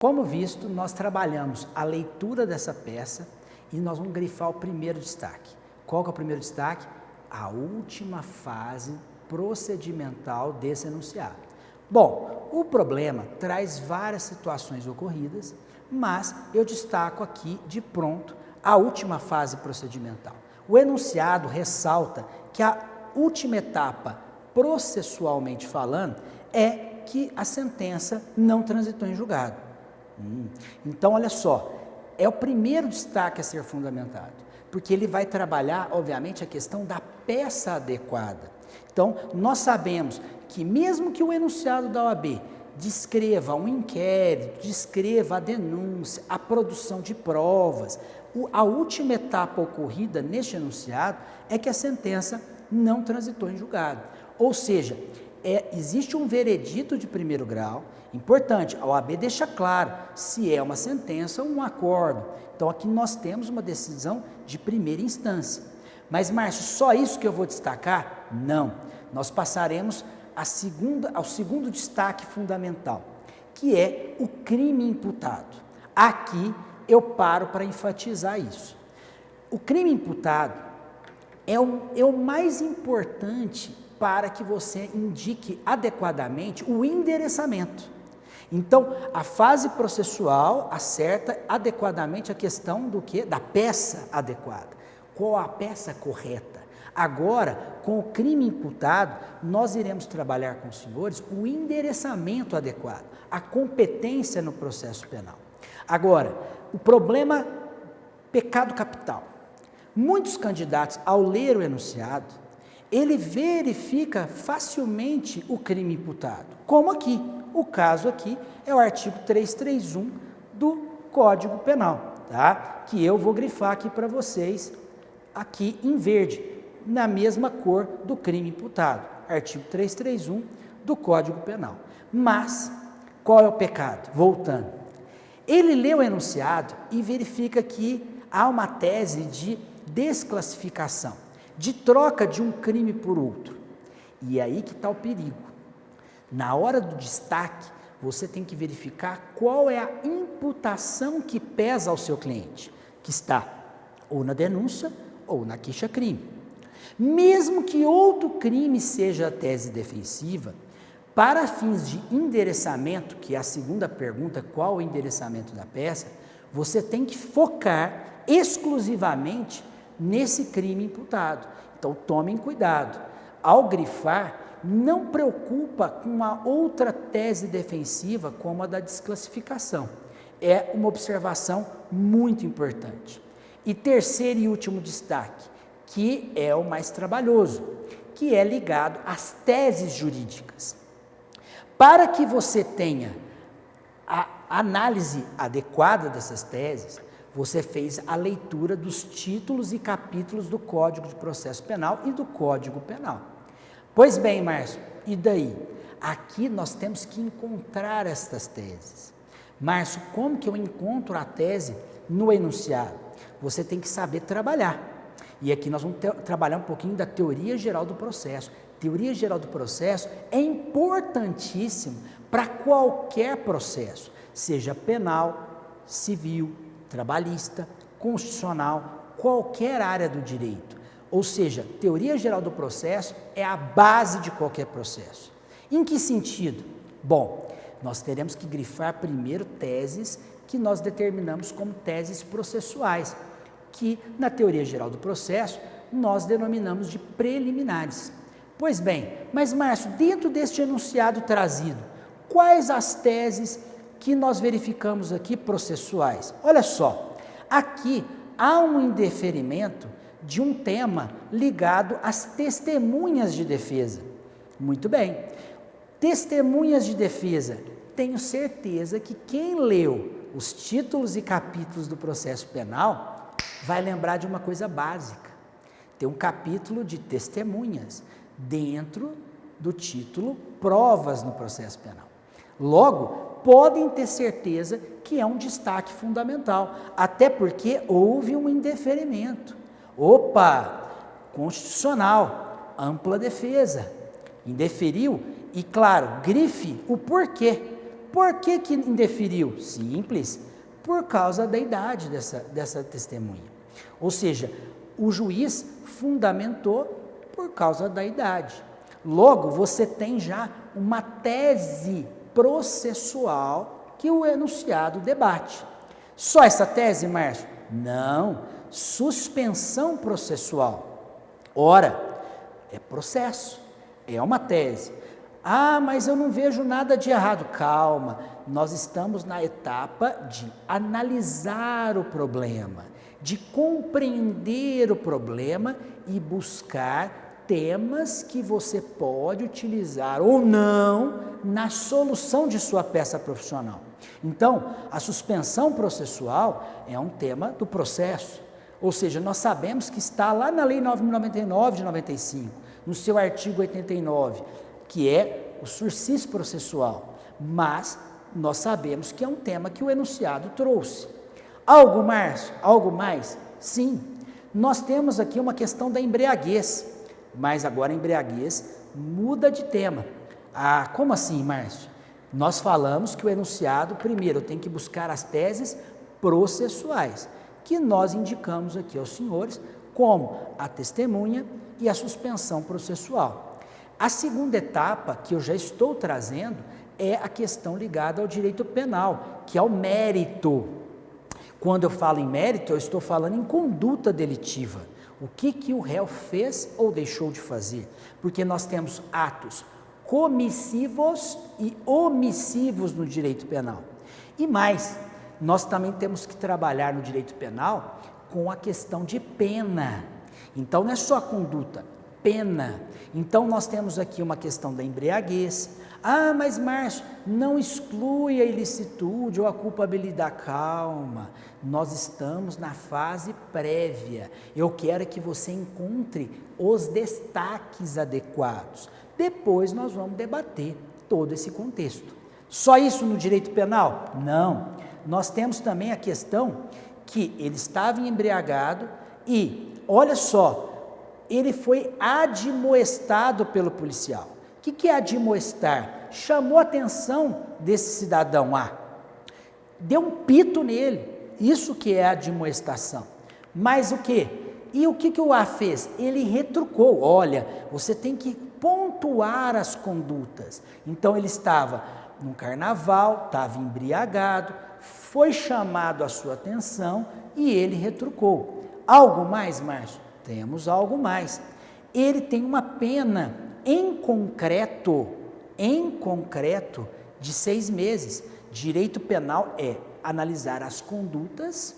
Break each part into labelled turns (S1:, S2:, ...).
S1: Como visto, nós trabalhamos a leitura dessa peça e nós vamos grifar o primeiro destaque. Qual que é o primeiro destaque? A última fase procedimental desse enunciado. Bom, o problema traz várias situações ocorridas, mas eu destaco aqui de pronto a última fase procedimental. O enunciado ressalta que a última etapa, processualmente falando, é que a sentença não transitou em julgado. Então, olha só, é o primeiro destaque a ser fundamentado, porque ele vai trabalhar, obviamente, a questão da peça adequada. Então, nós sabemos que mesmo que o enunciado da OAB descreva um inquérito, descreva a denúncia, a produção de provas, a última etapa ocorrida neste enunciado é que a sentença não transitou em julgado. Ou seja, existe um veredito de primeiro grau, importante, a OAB deixa claro se é uma sentença ou um acordo. Então, aqui nós temos uma decisão de primeira instância. Mas, Márcio, só isso que eu vou destacar? Não. Nós passaremos ao segundo destaque fundamental, que é o crime imputado. Aqui eu paro para enfatizar isso. O crime imputado é o mais importante para que você indique adequadamente o endereçamento. Então, a fase processual acerta adequadamente a questão do quê? Da peça adequada. Qual a peça correta? Agora, com o crime imputado, nós iremos trabalhar com os senhores o endereçamento adequado, a competência no processo penal. Agora, o problema, pecado capital. Muitos candidatos, ao ler o enunciado, ele verifica facilmente o crime imputado, como aqui. O caso aqui é o artigo 331 do Código Penal, tá? Que eu vou grifar aqui para vocês, aqui em verde, na mesma cor do crime imputado, artigo 331 do Código Penal. Mas, qual é o pecado? Voltando, ele lê o enunciado e verifica que há uma tese de desclassificação, de troca de um crime por outro. E aí que está o perigo. Na hora do destaque, você tem que verificar qual é a imputação que pesa ao seu cliente, que está ou na denúncia ou na queixa-crime. Mesmo que outro crime seja a tese defensiva, para fins de endereçamento, que é a segunda pergunta, qual o endereçamento da peça, você tem que focar exclusivamente nesse crime imputado. Então, tomem cuidado. Ao grifar, não preocupa com uma outra tese defensiva como a da desclassificação. É uma observação muito importante. E terceiro e último destaque, que é o mais trabalhoso, que é ligado às teses jurídicas. Para que você tenha a análise adequada dessas teses, você fez a leitura dos títulos e capítulos do Código de Processo Penal e do Código Penal. Pois bem, Márcio, e daí? Aqui nós temos que encontrar estas teses. Márcio, como que eu encontro a tese no enunciado? Você tem que saber trabalhar. E aqui nós vamos trabalhar um pouquinho da teoria geral do processo. Teoria geral do processo é importantíssimo para qualquer processo, seja penal, civil, trabalhista, constitucional, qualquer área do direito. Ou seja, teoria geral do processo é a base de qualquer processo. Em que sentido? Bom, nós teremos que grifar primeiro teses que nós determinamos como teses processuais, que na teoria geral do processo nós denominamos de preliminares. Pois bem, mas Márcio, dentro deste enunciado trazido, quais as teses que nós verificamos aqui processuais? Olha só, aqui há um indeferimento de um tema ligado às testemunhas de defesa. Muito bem, testemunhas de defesa. Tenho certeza que quem leu os títulos e capítulos do processo penal vai lembrar de uma coisa básica. Tem um capítulo de testemunhas dentro do título Provas no Processo Penal. Logo, podem ter certeza que é um destaque fundamental, até porque houve um indeferimento. Opa, constitucional, ampla defesa, indeferiu e, claro, grife o porquê. Por que que indeferiu? Simples, por causa da idade dessa testemunha. Ou seja, o juiz fundamentou por causa da idade. Logo, você tem já uma tese processual que o enunciado debate. Só essa tese, Márcio? Não, suspensão processual. Ora, é processo, é uma tese. Ah, mas eu não vejo nada de errado. Calma, nós estamos na etapa de analisar o problema, de compreender o problema e buscar temas que você pode utilizar ou não na solução de sua peça profissional. Então, a suspensão processual é um tema do processo, ou seja, nós sabemos que está lá na Lei 9.099 de 95, no seu artigo 89, que é o sursis processual, mas nós sabemos que é um tema que o enunciado trouxe. Algo mais? Algo mais? Sim, nós temos aqui uma questão da embriaguez, mas agora a embriaguez muda de tema. Ah, como assim, Márcio? Nós falamos que o enunciado, primeiro, tem que buscar as teses processuais, que nós indicamos aqui aos senhores, como a testemunha e a suspensão processual. A segunda etapa, que eu já estou trazendo, é a questão ligada ao direito penal, que é o mérito. Quando eu falo em mérito, eu estou falando em conduta delitiva. O que o réu fez ou deixou de fazer? Porque nós temos atos comissivos e omissivos no direito penal. E mais, nós também temos que trabalhar no direito penal com a questão de pena. Então, não é só a conduta, pena. Então, nós temos aqui uma questão da embriaguez. Ah, mas Márcio, não exclui a ilicitude ou a culpabilidade. Calma, nós estamos na fase prévia. Eu quero que você encontre os destaques adequados. Depois nós vamos debater todo esse contexto. Só isso no direito penal? Não. Nós temos também a questão que ele estava embriagado e, olha só, ele foi admoestado pelo policial. O que é admoestar? Chamou a atenção desse cidadão A, deu um pito nele, isso que é admoestação. Mas o que? E o que o A fez? Ele retrucou, olha, você tem que pontuar as condutas. Então ele estava no carnaval, estava embriagado, foi chamado a sua atenção e ele retrucou. Algo mais, Márcio? Temos algo mais. Ele tem uma pena em concreto, de 6 meses. Direito penal é analisar as condutas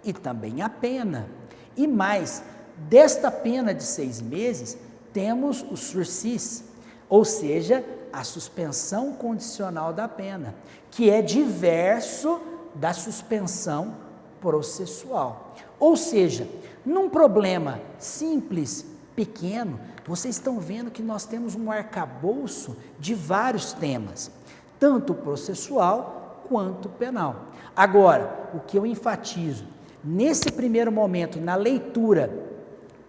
S1: e também a pena. E mais, desta pena de 6 meses, temos o sursis, ou seja, a suspensão condicional da pena, que é diverso da suspensão processual. Ou seja, num problema simples, pequeno, vocês estão vendo que nós temos um arcabouço de vários temas, tanto processual quanto penal. Agora, o que eu enfatizo, nesse primeiro momento, na leitura,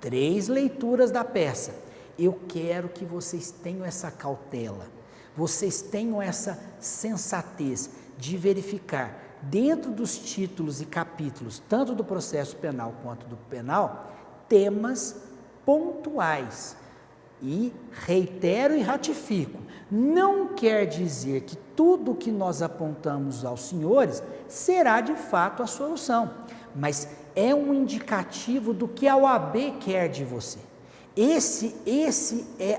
S1: 3 leituras da peça, eu quero que vocês tenham essa cautela, vocês tenham essa sensatez de verificar, dentro dos títulos e capítulos, tanto do processo penal quanto do penal, temas pontuais. E reitero e ratifico, não quer dizer que tudo que nós apontamos aos senhores será de fato a solução, mas é um indicativo do que a OAB quer de você. Esse é,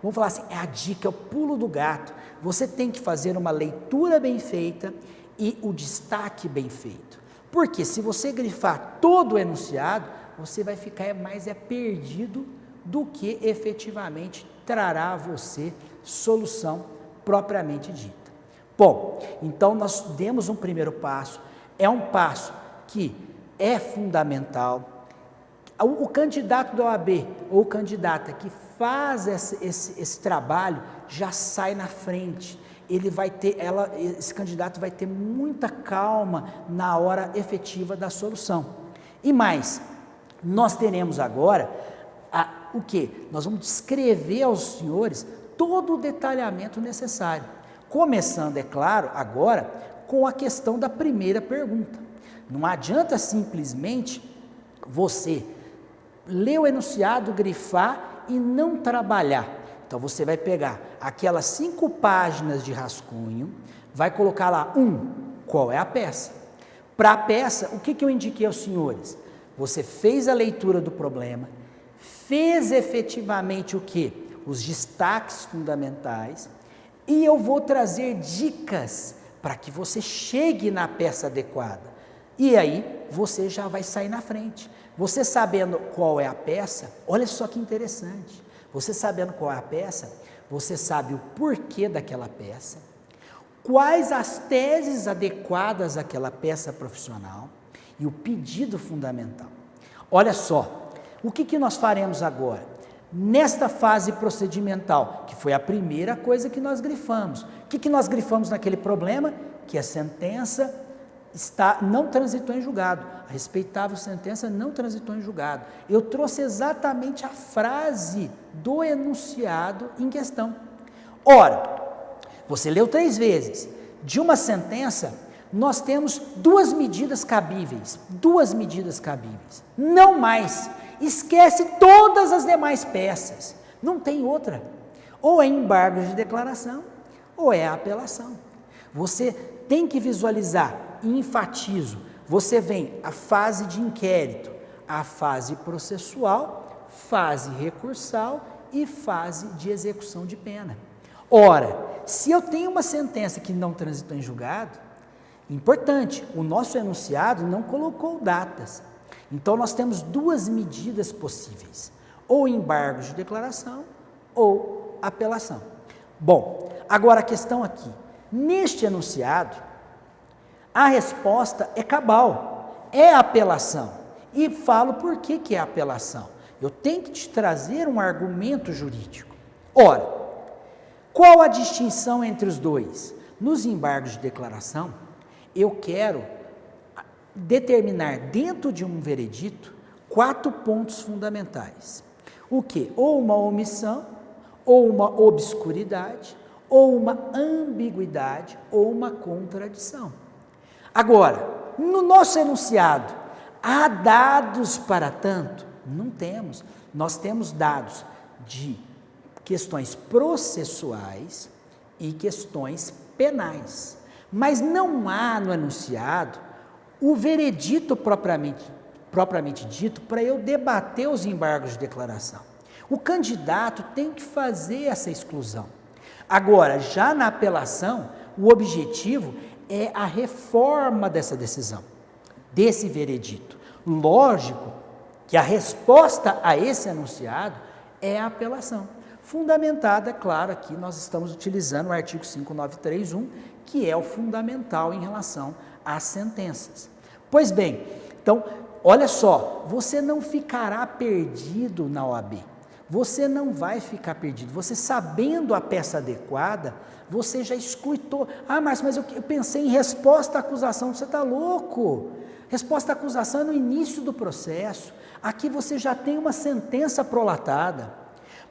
S1: vamos falar assim, é a dica, é o pulo do gato. Você tem que fazer uma leitura bem feita e o destaque bem feito. Porque se você grifar todo o enunciado, você vai ficar mais perdido do que efetivamente trará a você solução propriamente dita. Bom, então nós demos um primeiro passo, é um passo que é fundamental. O candidato da OAB ou candidata que faz esse trabalho já sai na frente. Ele vai ter, esse candidato vai ter muita calma na hora efetiva da solução. E mais, nós teremos agora o quê? Nós vamos descrever aos senhores todo o detalhamento necessário. Começando, é claro, agora com a questão da primeira pergunta. Não adianta simplesmente você ler o enunciado, grifar e não trabalhar. Então você vai pegar aquelas 5 páginas de rascunho, vai colocar lá, qual é a peça? Para a peça, o que eu indiquei aos senhores? Você fez a leitura do problema, fez efetivamente o quê? Os destaques fundamentais, e eu vou trazer dicas para que você chegue na peça adequada. E aí você já vai sair na frente. Você sabendo qual é a peça, olha só que interessante. Você sabendo qual é a peça, você sabe o porquê daquela peça, quais as teses adequadas àquela peça profissional e o pedido fundamental. Olha só, o que nós faremos agora? Nesta fase procedimental, que foi a primeira coisa que nós grifamos. O que nós grifamos naquele problema? Que a sentença não transitou em julgado. A respeitável sentença não transitou em julgado. Eu trouxe exatamente a frase do enunciado em questão. Ora, você leu 3 vezes. De uma sentença, nós temos 2 medidas cabíveis. 2 medidas cabíveis. Não mais. Esquece todas as demais peças. Não tem outra. Ou é embargo de declaração, ou é apelação. Você tem que visualizar, e enfatizo, você vem a fase de inquérito, a fase processual, fase recursal e fase de execução de pena. Ora, se eu tenho uma sentença que não transitou em julgado, importante, o nosso enunciado não colocou datas. Então, nós temos 2 medidas possíveis, ou embargo de declaração, ou apelação. Bom, agora a questão aqui, neste enunciado, a resposta é cabal, é apelação. E falo por que é apelação. Eu tenho que te trazer um argumento jurídico. Ora, qual a distinção entre os dois? Nos embargos de declaração, eu quero determinar dentro de um veredito 4 pontos fundamentais. O que? Ou uma omissão, ou uma obscuridade, ou uma ambiguidade, ou uma contradição. Agora, no nosso enunciado, há dados para tanto? Não temos. Nós temos dados de questões processuais e questões penais. Mas não há no enunciado o veredito propriamente dito para eu debater os embargos de declaração. O candidato tem que fazer essa exclusão. Agora, já na apelação, o objetivo é a reforma dessa decisão, desse veredito. Lógico que a resposta a esse enunciado é a apelação. Fundamentada, claro, aqui nós estamos utilizando o artigo 5931, que é o fundamental em relação às sentenças. Pois bem, então, olha só, você não ficará perdido na OAB. Você não vai ficar perdido. Você sabendo a peça adequada, você já exclui todo. Ah, mas eu pensei em resposta à acusação. Você está louco? Resposta à acusação é no início do processo. Aqui você já tem uma sentença prolatada.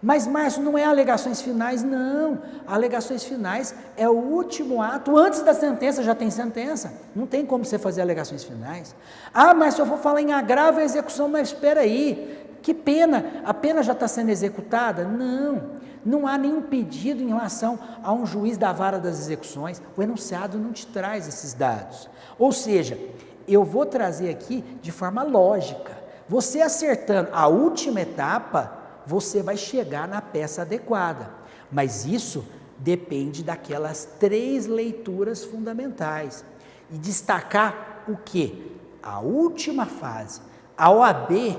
S1: Mas, Márcio, não é alegações finais? Não. Alegações finais é o último ato. Antes da sentença já tem sentença. Não tem como você fazer alegações finais. Ah, mas eu vou falar em agravo e execução, mas espera aí. Que pena? A pena já está sendo executada? Não. Não há nenhum pedido em relação a um juiz da vara das execuções. O enunciado não te traz esses dados. Ou seja, eu vou trazer aqui de forma lógica. Você acertando a última etapa, você vai chegar na peça adequada. Mas isso depende daquelas 3 leituras fundamentais. E destacar o quê? A última fase. A OAB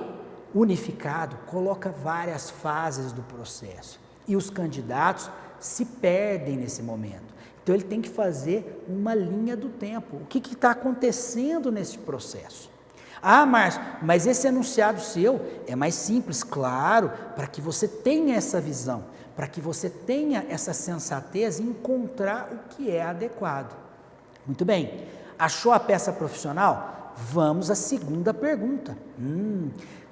S1: unificado coloca várias fases do processo. E os candidatos se perdem nesse momento. Então ele tem que fazer uma linha do tempo. O que está acontecendo nesse processo? Ah, Márcio, mas esse enunciado seu é mais simples, claro, para que você tenha essa visão, para que você tenha essa sensatez em encontrar o que é adequado. Muito bem, achou a peça profissional? Vamos à segunda pergunta.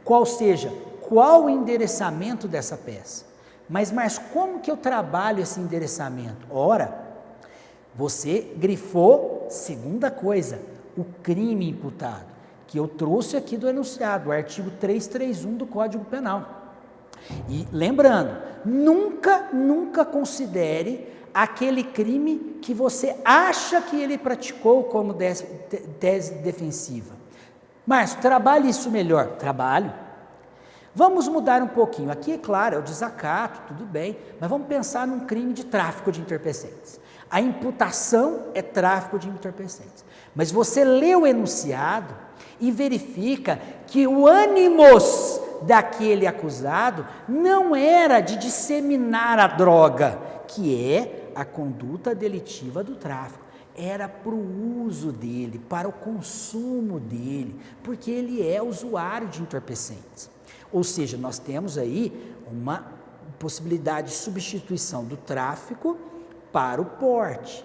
S1: Qual o endereçamento dessa peça? Mas como que eu trabalho esse endereçamento? Ora, Você grifou, segunda coisa, o crime imputado, que eu trouxe aqui do enunciado, o artigo 331 do Código Penal. E lembrando, nunca considere aquele crime que você acha que ele praticou como tese defensiva. Márcio, trabalhe isso melhor. Trabalho. Vamos mudar um pouquinho. Aqui, é claro, é o desacato, tudo bem, mas vamos pensar num crime de tráfico de entorpecentes. A imputação é tráfico de entorpecentes. Mas você lê o enunciado e verifica que o ânimos daquele acusado não era de disseminar a droga, que é a conduta delitiva do tráfico. Era para o uso dele, para o consumo dele, porque ele é usuário de entorpecentes. Ou seja, nós temos aí uma possibilidade de substituição do tráfico para o porte.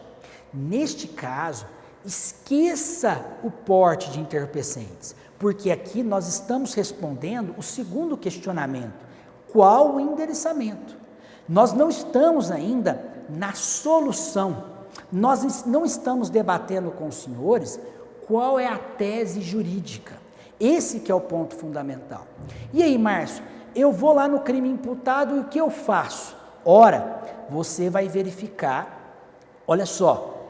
S1: Neste caso, esqueça o porte de entorpecentes, porque aqui nós estamos respondendo o segundo questionamento: qual o endereçamento? Nós não estamos ainda na solução, nós não estamos debatendo com os senhores qual é a tese jurídica. Esse que é o ponto fundamental. E aí, Márcio, eu vou lá no crime imputado e o que eu faço? Ora, você vai verificar, olha só,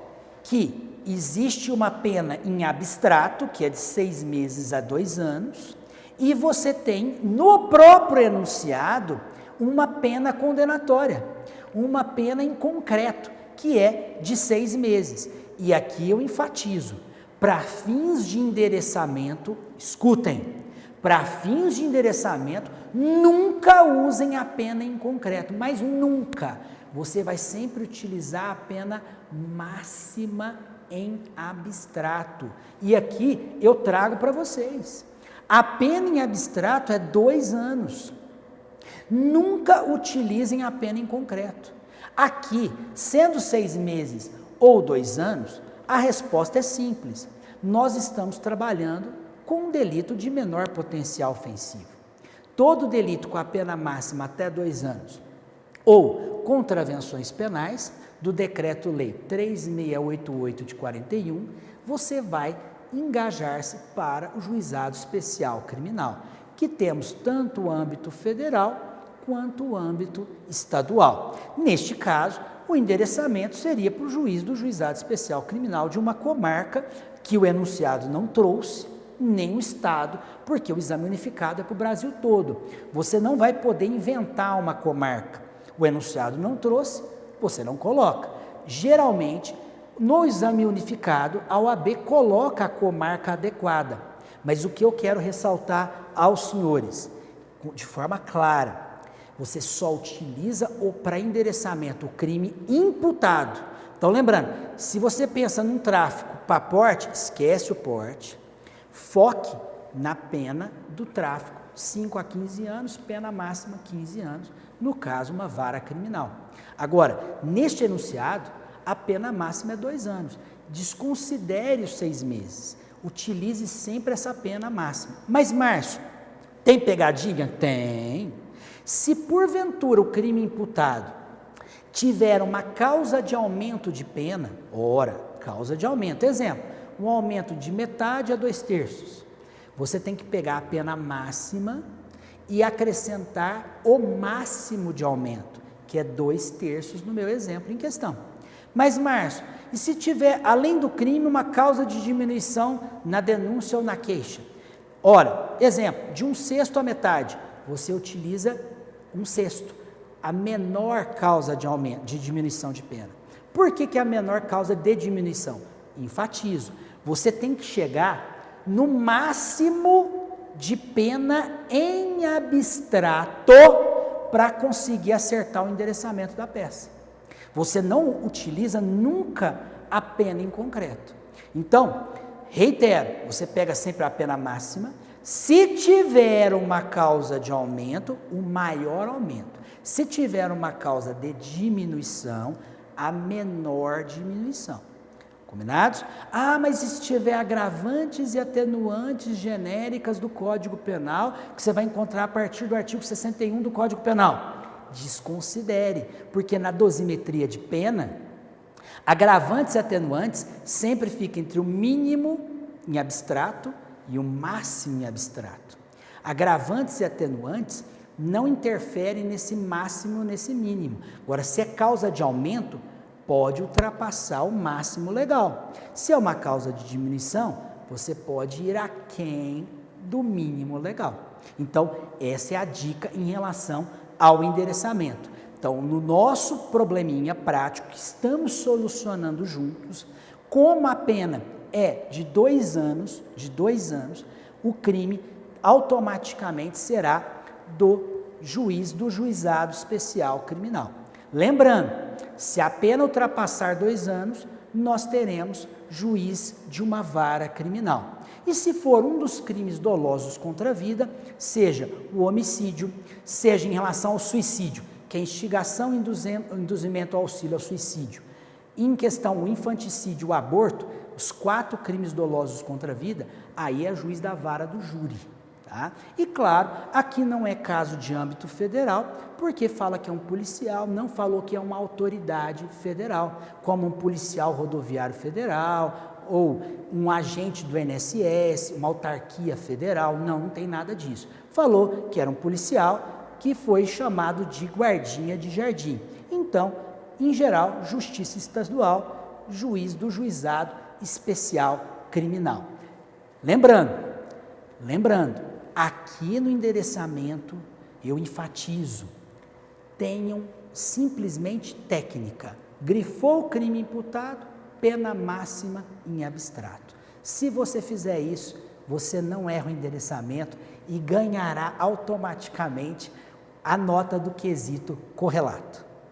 S1: que existe uma pena em abstrato, que é de 6 meses a 2 anos, e você tem no próprio enunciado uma pena condenatória, uma pena em concreto, que é de 6 meses. E aqui eu enfatizo, para fins de endereçamento, escutem, para fins de endereçamento, nunca usem a pena em concreto, mas nunca. Você vai sempre utilizar a pena máxima em abstrato. E aqui eu trago para vocês. A pena em abstrato é 2 anos. Nunca utilizem a pena em concreto. Aqui, sendo 6 meses ou 2 anos, a resposta é simples. Nós estamos trabalhando com um delito de menor potencial ofensivo. Todo delito com a pena máxima até 2 anos ou contravenções penais do Decreto-Lei 3688 de 41, você vai engajar-se para o Juizado Especial Criminal, que temos tanto o âmbito federal quanto o âmbito estadual. Neste caso, o endereçamento seria para o juiz do Juizado Especial Criminal de uma comarca que o enunciado não trouxe, nem o Estado, porque o exame unificado é para o Brasil todo. Você não vai poder inventar uma comarca. O enunciado não trouxe, você não coloca. Geralmente, no exame unificado, a OAB coloca a comarca adequada. Mas o que eu quero ressaltar aos senhores, de forma clara, você só utiliza para endereçamento o crime imputado. Então, lembrando, se você pensa num tráfico para porte, esquece o porte, foque na pena do tráfico, 5 a 15 anos, pena máxima 15 anos, no caso, uma vara criminal. Agora, neste enunciado, a pena máxima é 2 anos. Desconsidere os 6 meses. Utilize sempre essa pena máxima. Mas, Márcio, tem pegadinha? Tem. Se porventura o crime imputado tiver uma causa de aumento de pena, ora, causa de aumento, exemplo, um aumento de metade a 2/3, você tem que pegar a pena máxima e acrescentar o máximo de aumento, que é 2/3 no meu exemplo em questão. Mas, Márcio, e se tiver, além do crime, uma causa de diminuição na denúncia ou na queixa? Ora, exemplo, de 1/6 à metade, você utiliza 1/6, a menor causa de aumento, de diminuição de pena. Por que é a menor causa de diminuição? Enfatizo, você tem que chegar no máximo de pena em abstrato para conseguir acertar o endereçamento da peça. Você não utiliza nunca a pena em concreto. Então, reitero, você pega sempre a pena máxima. Se tiver uma causa de aumento, o maior aumento. Se tiver uma causa de diminuição, a menor diminuição. Combinados? Ah, mas e se tiver agravantes e atenuantes genéricas do Código Penal, que você vai encontrar a partir do artigo 61 do Código Penal? Desconsidere, porque na dosimetria de pena, Agravantes e atenuantes sempre fica entre o mínimo em abstrato e o máximo em abstrato. Agravantes e atenuantes não interferem nesse máximo, nesse mínimo. Agora, se é causa de aumento, pode ultrapassar o máximo legal. Se é uma causa de diminuição, você pode ir aquém do mínimo legal. Então, essa é a dica em relação ao endereçamento. Então, no nosso probleminha prático que estamos solucionando juntos, como a pena é de 2 anos, o crime automaticamente será do juiz do juizado especial criminal. Lembrando, se a pena ultrapassar 2 anos, nós teremos juiz de uma vara criminal. E se for um dos crimes dolosos contra a vida, seja o homicídio, seja em relação ao suicídio, que é instigação e induzimento ao auxílio ao suicídio, em questão o infanticídio, o aborto, os 4 crimes dolosos contra a vida, aí é juiz da vara do júri. Tá? E claro, aqui não é caso de âmbito federal, porque fala que é um policial, não falou que é uma autoridade federal, como um policial rodoviário federal, ou um agente do INSS, uma autarquia federal, não tem nada disso. Falou que era um policial que foi chamado de guardinha de jardim. Então, em geral, justiça estadual, juiz do juizado especial criminal. Lembrando, aqui no endereçamento, eu enfatizo, tenham simplesmente técnica. Grifou o crime imputado, pena máxima em abstrato. Se você fizer isso, você não erra o endereçamento e ganhará automaticamente a nota do quesito correlato.